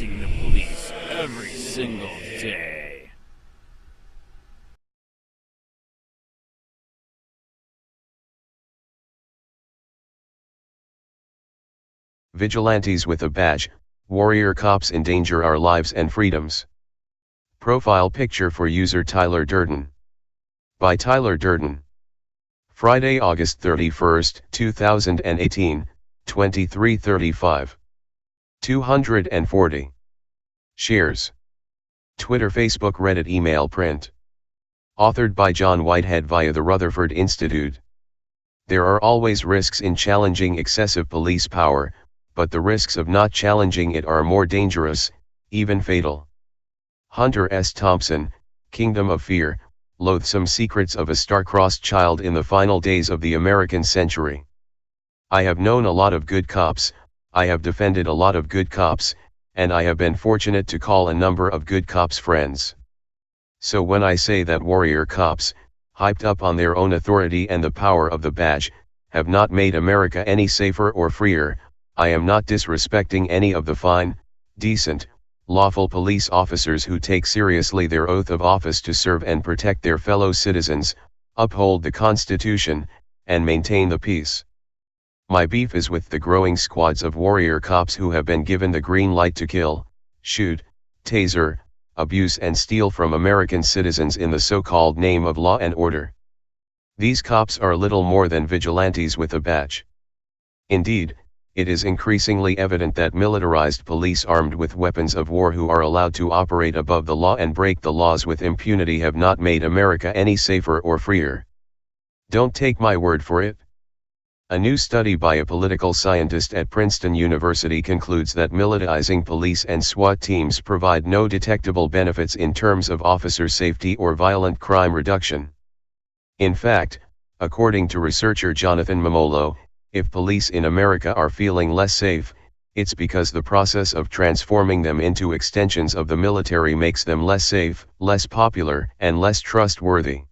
facing the police every single day. Vigilantes with a badge, warrior cops endanger our lives and freedoms. Profile picture for user Tyler Durden. By Tyler Durden. Friday, August 31, 2018, 23:35. 240. Shares. Twitter, Facebook, Reddit, email, print. Authored by John Whitehead via the Rutherford Institute. There are always risks in challenging excessive police power, but the risks of not challenging it are more dangerous, even fatal. Hunter S. Thompson, Kingdom of Fear, Loathsome Secrets of a Star-Crossed Child in the Final Days of the American Century. I have known a lot of good cops, I have defended a lot of good cops, and I have been fortunate to call a number of good cops friends. So when I say that warrior cops, hyped up on their own authority and the power of the badge, have not made America any safer or freer, I am not disrespecting any of the fine, decent, lawful police officers who take seriously their oath of office to serve and protect their fellow citizens, uphold the Constitution, and maintain the peace. My beef is with the growing squads of warrior cops who have been given the green light to kill, shoot, taser, abuse and steal from American citizens in the so-called name of law and order. These cops are little more than vigilantes with a badge. Indeed, it is increasingly evident that militarized police armed with weapons of war who are allowed to operate above the law and break the laws with impunity have not made America any safer or freer. Don't take my word for it. A new study by a political scientist at Princeton University concludes that militarizing police and SWAT teams provide no detectable benefits in terms of officer safety or violent crime reduction. In fact, according to researcher Jonathan Momolo, if police in America are feeling less safe, it's because the process of transforming them into extensions of the military makes them less safe, less popular, and less trustworthy.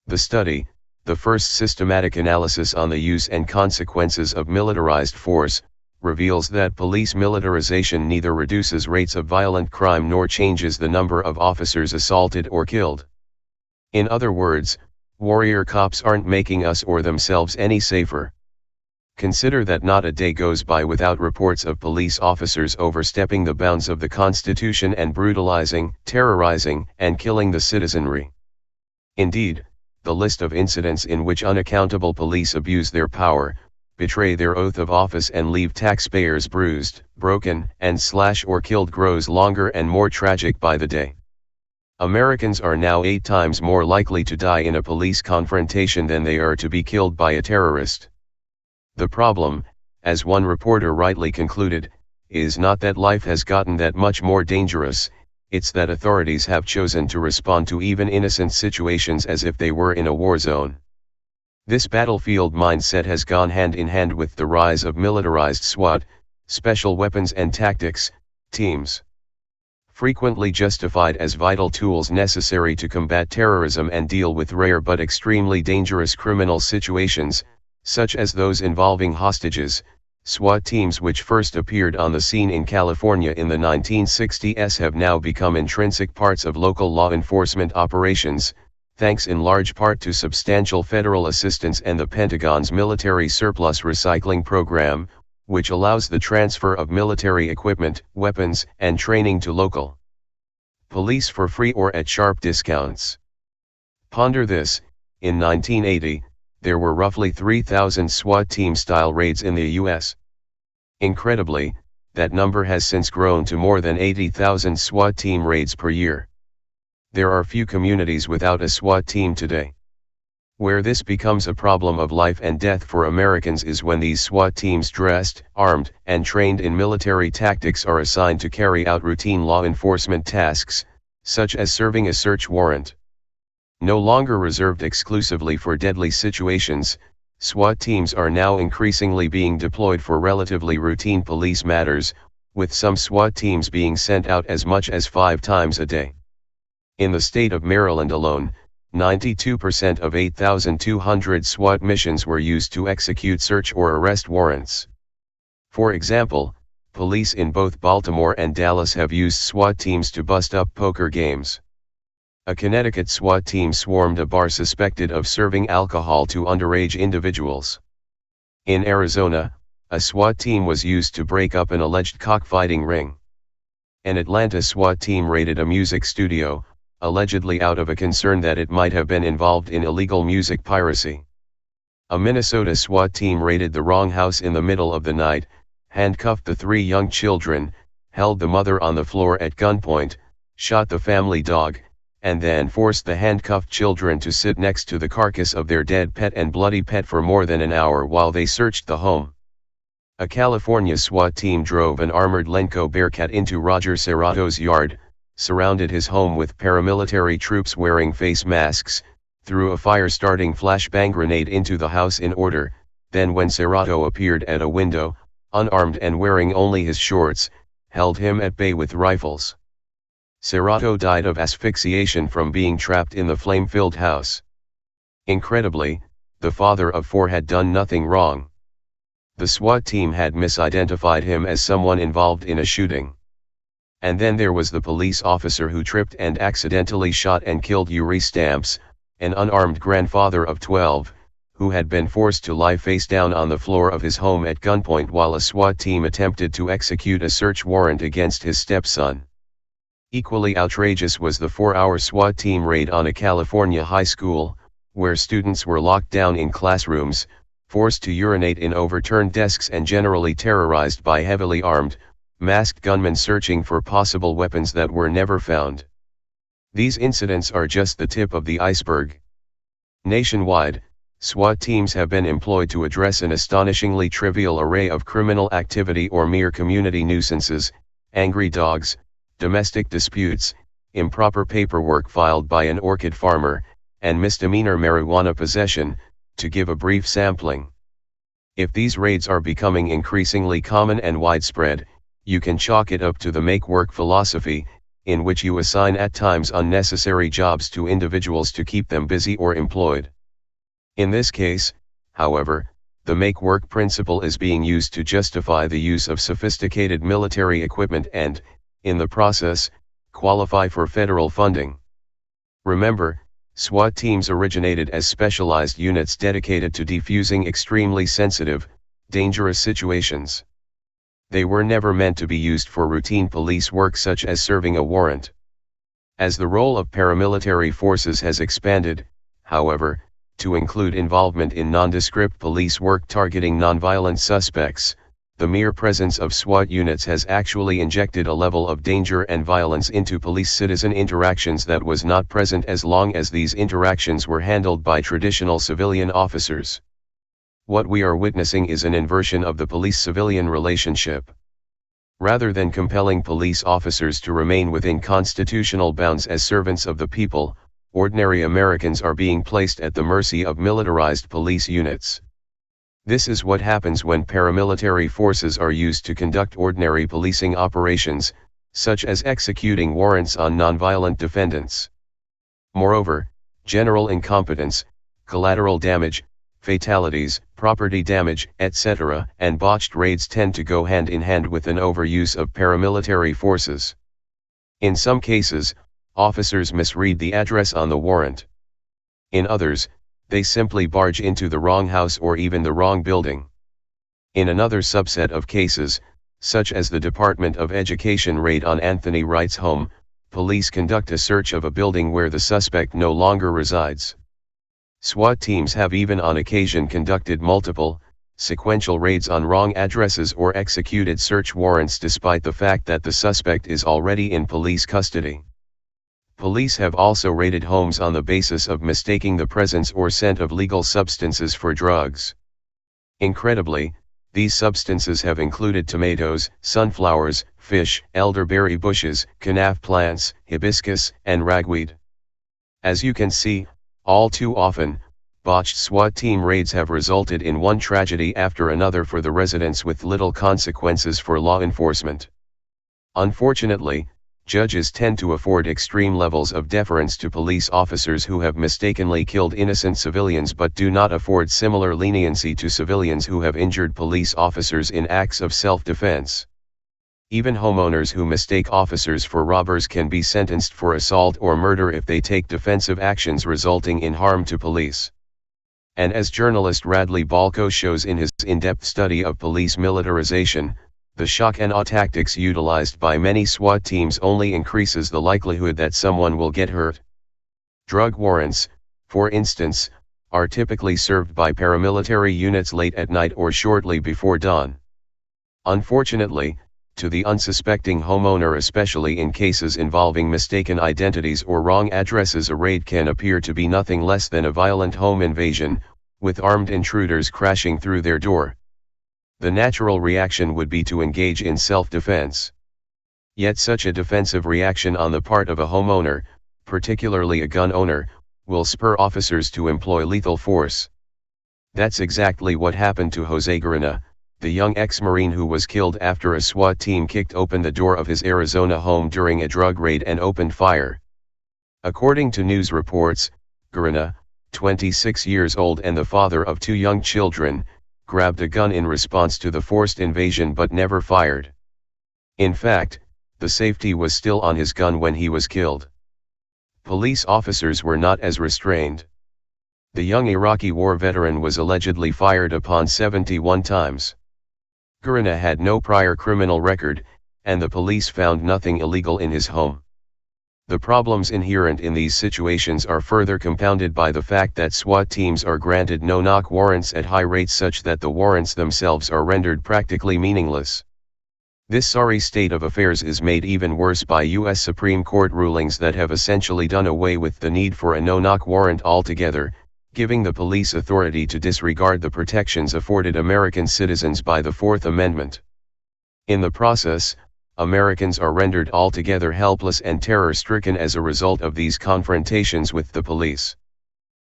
The study, the first systematic analysis on the use and consequences of militarized force, reveals that police militarization neither reduces rates of violent crime nor changes the number of officers assaulted or killed. In other words, warrior cops aren't making us or themselves any safer. Consider that not a day goes by without reports of police officers overstepping the bounds of the Constitution and brutalizing, terrorizing, and killing the citizenry. Indeed, the list of incidents in which unaccountable police abuse their power, betray their oath of office and leave taxpayers bruised, broken, and slashed or killed grows longer and more tragic by the day. Americans are now 8 times more likely to die in a police confrontation than they are to be killed by a terrorist. The problem, as one reporter rightly concluded, is not that life has gotten that much more dangerous, it's that authorities have chosen to respond to even innocent situations as if they were in a war zone. This battlefield mindset has gone hand in hand with the rise of militarized SWAT, special weapons and tactics, teams. Frequently justified as vital tools necessary to combat terrorism and deal with rare but extremely dangerous criminal situations, such as those involving hostages, SWAT teams which first appeared on the scene in California in the 1960s have now become intrinsic parts of local law enforcement operations, thanks in large part to substantial federal assistance and the Pentagon's military surplus recycling program, which allows the transfer of military equipment, weapons, and training to local police for free or at sharp discounts. Ponder this: in 1980, there were roughly 3,000 SWAT team-style raids in the U.S. Incredibly, that number has since grown to more than 80,000 SWAT team raids per year. There are few communities without a SWAT team today. Where this becomes a problem of life and death for Americans is when these SWAT teams dressed, armed, and trained in military tactics are assigned to carry out routine law enforcement tasks, such as serving a search warrant. No longer reserved exclusively for deadly situations, SWAT teams are now increasingly being deployed for relatively routine police matters, with some SWAT teams being sent out as much as 5 times a day. In the state of Maryland alone, 92% of 8,200 SWAT missions were used to execute search or arrest warrants. For example, police in both Baltimore and Dallas have used SWAT teams to bust up poker games. A Connecticut SWAT team swarmed a bar suspected of serving alcohol to underage individuals. In Arizona, a SWAT team was used to break up an alleged cockfighting ring. An Atlanta SWAT team raided a music studio, allegedly out of a concern that it might have been involved in illegal music piracy. A Minnesota SWAT team raided the wrong house in the middle of the night, handcuffed the 3 young children, held the mother on the floor at gunpoint, shot the family dog, and then forced the handcuffed children to sit next to the carcass of their dead pet and bloody pet for more than an hour while they searched the home. A California SWAT team drove an armored Lenco Bearcat into Roger Serrato's yard, surrounded his home with paramilitary troops wearing face masks, threw a fire-starting flashbang grenade into the house in order, then when Serrato appeared at a window, unarmed and wearing only his shorts, held him at bay with rifles. Serrato died of asphyxiation from being trapped in the flame-filled house. Incredibly, the father of 4 had done nothing wrong. The SWAT team had misidentified him as someone involved in a shooting. And then there was the police officer who tripped and accidentally shot and killed YOURE Stamps, an unarmed grandfather of 12, who had been forced to lie face down on the floor of his home at gunpoint while a SWAT team attempted to execute a search warrant against his stepson. Equally outrageous was the 4-hour SWAT team raid on a California high school, where students were locked down in classrooms, forced to urinate in overturned desks and generally terrorized by heavily armed, masked gunmen searching for possible weapons that were never found. These incidents are just the tip of the iceberg. Nationwide, SWAT teams have been employed to address an astonishingly trivial array of criminal activity or mere community nuisances, angry dogs, domestic disputes, improper paperwork filed by an orchid farmer, and misdemeanor marijuana possession, to give a brief sampling. If these raids are becoming increasingly common and widespread, you can chalk it up to the make-work philosophy, in which you assign at times unnecessary jobs to individuals to keep them busy or employed. In this case, however, the make-work principle is being used to justify the use of sophisticated military equipment and, in the process, qualify for federal funding. Remember, SWAT teams originated as specialized units dedicated to defusing extremely sensitive, dangerous situations. They were never meant to be used for routine police work such as serving a warrant. As the role of paramilitary forces has expanded, however, to include involvement in nondescript police work targeting nonviolent suspects, the mere presence of SWAT units has actually injected a level of danger and violence into police-citizen interactions that was not present as long as these interactions were handled by traditional civilian officers. What we are witnessing is an inversion of the police-civilian relationship. Rather than compelling police officers to remain within constitutional bounds as servants of the people, ordinary Americans are being placed at the mercy of militarized police units. This is what happens when paramilitary forces are used to conduct ordinary policing operations, such as executing warrants on nonviolent defendants. Moreover, general incompetence, collateral damage, fatalities, property damage, etc., and botched raids tend to go hand in hand with an overuse of paramilitary forces. In some cases, officers misread the address on the warrant. In others, they simply barge into the wrong house or even the wrong building. In another subset of cases, such as the Department of Education raid on Anthony Wright's home, police conduct a search of a building where the suspect no longer resides. SWAT teams have even on occasion conducted multiple, sequential raids on wrong addresses or executed search warrants despite the fact that the suspect is already in police custody. Police have also raided homes on the basis of mistaking the presence or scent of legal substances for drugs. Incredibly, these substances have included tomatoes, sunflowers, fish, elderberry bushes, kenaf plants, hibiscus, and ragweed. As you can see, all too often, botched SWAT team raids have resulted in one tragedy after another for the residents with little consequences for law enforcement. Unfortunately, judges tend to afford extreme levels of deference to police officers who have mistakenly killed innocent civilians but do not afford similar leniency to civilians who have injured police officers in acts of self-defense. Even homeowners who mistake officers for robbers can be sentenced for assault or murder if they take defensive actions resulting in harm to police. And as journalist Radley Balko shows in his in-depth study of police militarization, the shock and awe tactics utilized by many SWAT teams only increases the likelihood that someone will get hurt. Drug warrants, for instance, are typically served by paramilitary units late at night or shortly before dawn. Unfortunately, to the unsuspecting homeowner, especially in cases involving mistaken identities or wrong addresses, a raid can appear to be nothing less than a violent home invasion, with armed intruders crashing through their door. The natural reaction would be to engage in self-defense. Yet such a defensive reaction on the part of a homeowner, particularly a gun owner, will spur officers to employ lethal force. That's exactly what happened to Jose Guarina, the young ex-Marine who was killed after a SWAT team kicked open the door of his Arizona home during a drug raid and opened fire. According to news reports, Guarina, 26 years old and the father of 2 young children, grabbed a gun in response to the forced invasion but never fired. In fact, the safety was still on his gun when he was killed. Police officers were not as restrained. The young Iraqi war veteran was allegedly fired upon 71 times. Guarina had no prior criminal record, and the police found nothing illegal in his home. The problems inherent in these situations are further compounded by the fact that SWAT teams are granted no-knock warrants at high rates such that the warrants themselves are rendered practically meaningless. This sorry state of affairs is made even worse by U.S. Supreme Court rulings that have essentially done away with the need for a no-knock warrant altogether, giving the police authority to disregard the protections afforded American citizens by the Fourth Amendment. In the process, Americans are rendered altogether helpless and terror-stricken as a result of these confrontations with the police.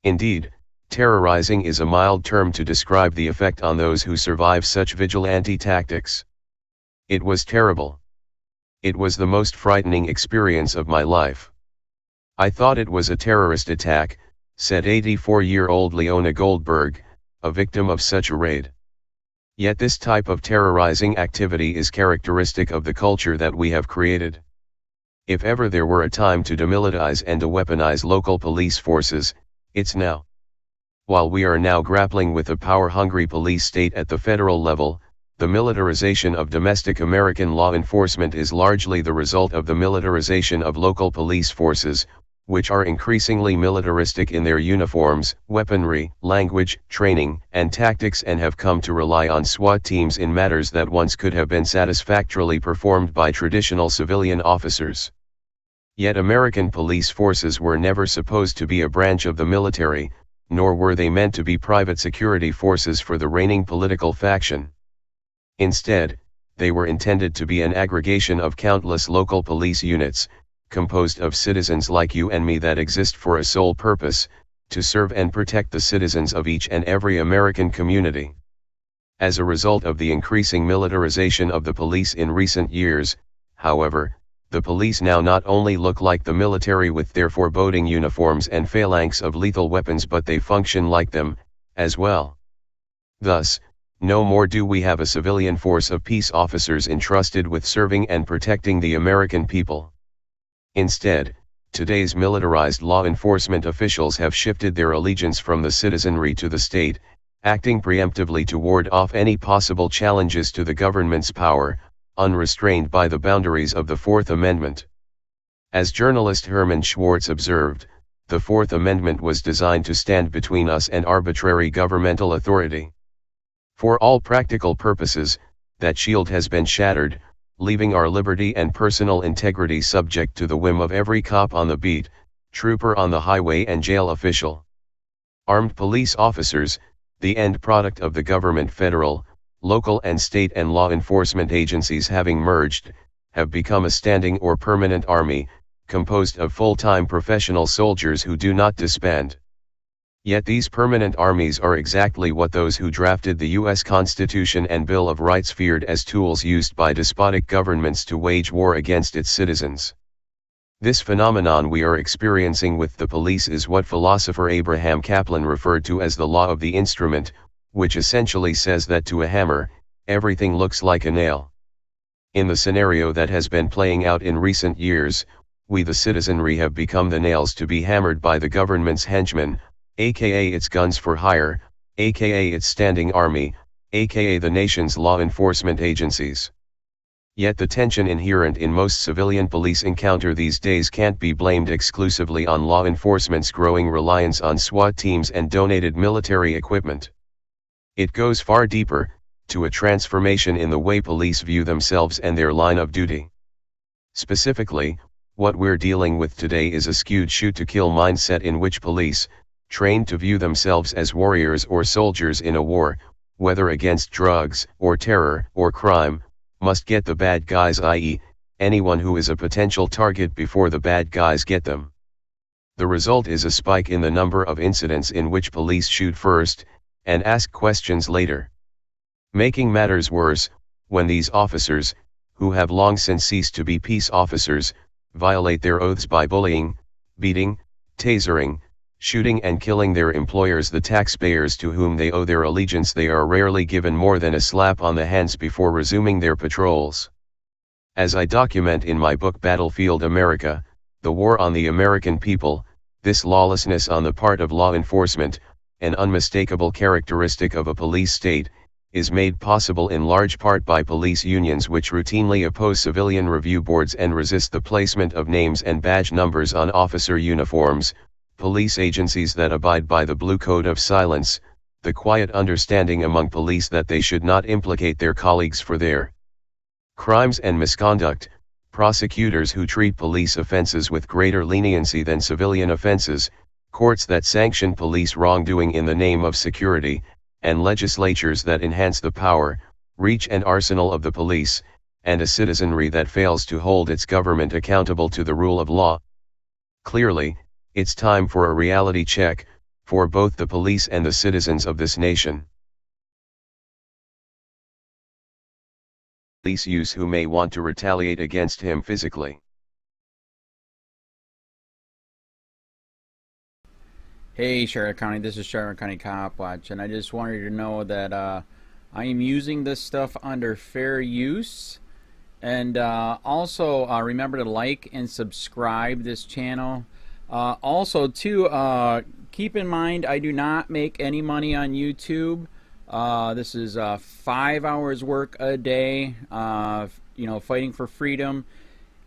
Indeed, terrorizing is a mild term to describe the effect on those who survive such vigilante tactics. It was terrible. It was the most frightening experience of my life. I thought it was a terrorist attack, said 84-year-old Leona Goldberg, a victim of such a raid. Yet this type of terrorizing activity is characteristic of the culture that we have created. If ever there were a time to demilitarize and de-weaponize local police forces, it's now. While we are now grappling with a power-hungry police state at the federal level, the militarization of domestic American law enforcement is largely the result of the militarization of local police forces, which are increasingly militaristic in their uniforms, weaponry, language, training, and tactics, and have come to rely on SWAT teams in matters that once could have been satisfactorily performed by traditional civilian officers. Yet American police forces were never supposed to be a branch of the military, nor were they meant to be private security forces for the reigning political faction. Instead, they were intended to be an aggregation of countless local police units, composed of citizens like you and me that exist for a sole purpose, to serve and protect the citizens of each and every American community. As a result of the increasing militarization of the police in recent years, however, the police now not only look like the military with their foreboding uniforms and phalanx of lethal weapons, but they function like them, as well. Thus, no more do we have a civilian force of peace officers entrusted with serving and protecting the American people. Instead, today's militarized law enforcement officials have shifted their allegiance from the citizenry to the state, acting preemptively to ward off any possible challenges to the government's power, unrestrained by the boundaries of the Fourth Amendment. As journalist Herman Schwartz observed, the Fourth Amendment was designed to stand between us and arbitrary governmental authority. For all practical purposes, that shield has been shattered, leaving our liberty and personal integrity subject to the whim of every cop on the beat, trooper on the highway and jail official. Armed police officers, the end product of the government federal, local and state and law enforcement agencies having merged, have become a standing or permanent army, composed of full-time professional soldiers who do not disband. Yet these permanent armies are exactly what those who drafted the U.S. Constitution and Bill of Rights feared as tools used by despotic governments to wage war against its citizens. This phenomenon we are experiencing with the police is what philosopher Abraham Kaplan referred to as the law of the instrument, which essentially says that to a hammer, everything looks like a nail. In the scenario that has been playing out in recent years, we the citizenry have become the nails to be hammered by the government's henchmen, aka its guns for hire, aka its standing army, aka the nation's law enforcement agencies. Yet the tension inherent in most civilian police encounter these days can't be blamed exclusively on law enforcement's growing reliance on SWAT teams and donated military equipment. It goes far deeper, to a transformation in the way police view themselves and their line of duty. Specifically, what we're dealing with today is a skewed shoot-to-kill mindset in which police, trained to view themselves as warriors or soldiers in a war, whether against drugs, or terror, or crime, must get the bad guys, i.e., anyone who is a potential target before the bad guys get them. The result is a spike in the number of incidents in which police shoot first, and ask questions later. Making matters worse, when these officers, who have long since ceased to be peace officers, violate their oaths by bullying, beating, tasering, shooting and killing their employers, the taxpayers to whom they owe their allegiance, they are rarely given more than a slap on the hands before resuming their patrols. As I document in my book Battlefield America, The War on the American People, this lawlessness on the part of law enforcement, an unmistakable characteristic of a police state, is made possible in large part by police unions which routinely oppose civilian review boards and resist the placement of names and badge numbers on officer uniforms, police agencies that abide by the blue code of silence, the quiet understanding among police that they should not implicate their colleagues for their crimes and misconduct, prosecutors who treat police offenses with greater leniency than civilian offenses, courts that sanction police wrongdoing in the name of security, and legislatures that enhance the power, reach and arsenal of the police, and a citizenry that fails to hold its government accountable to the rule of law. Clearly, it's time for a reality check, for both the police and the citizens of this nation. Police use who may want to retaliate against him physically. Hey Charlotte County, this is Charlotte County COPWATCH, and I just wanted you to know that I am using this stuff under fair use. And also remember to like and subscribe this channel. Also too, keep in mind I do not make any money on YouTube. This is 5 hours work a day, you know, fighting for freedom.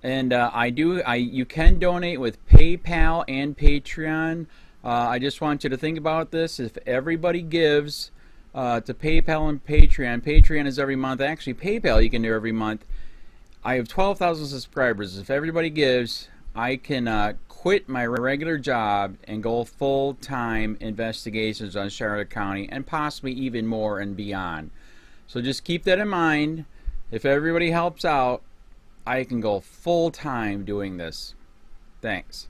And you can donate with PayPal and Patreon. I just want you to think about this. If everybody gives to PayPal and Patreon, Patreon is every month. Actually, PayPal you can do every month. I have 12,000 subscribers. If everybody gives, I can quit my regular job and go full-time investigations on Charlotte County and possibly even more and beyond. So just keep that in mind. If everybody helps out, I can go full-time doing this. Thanks.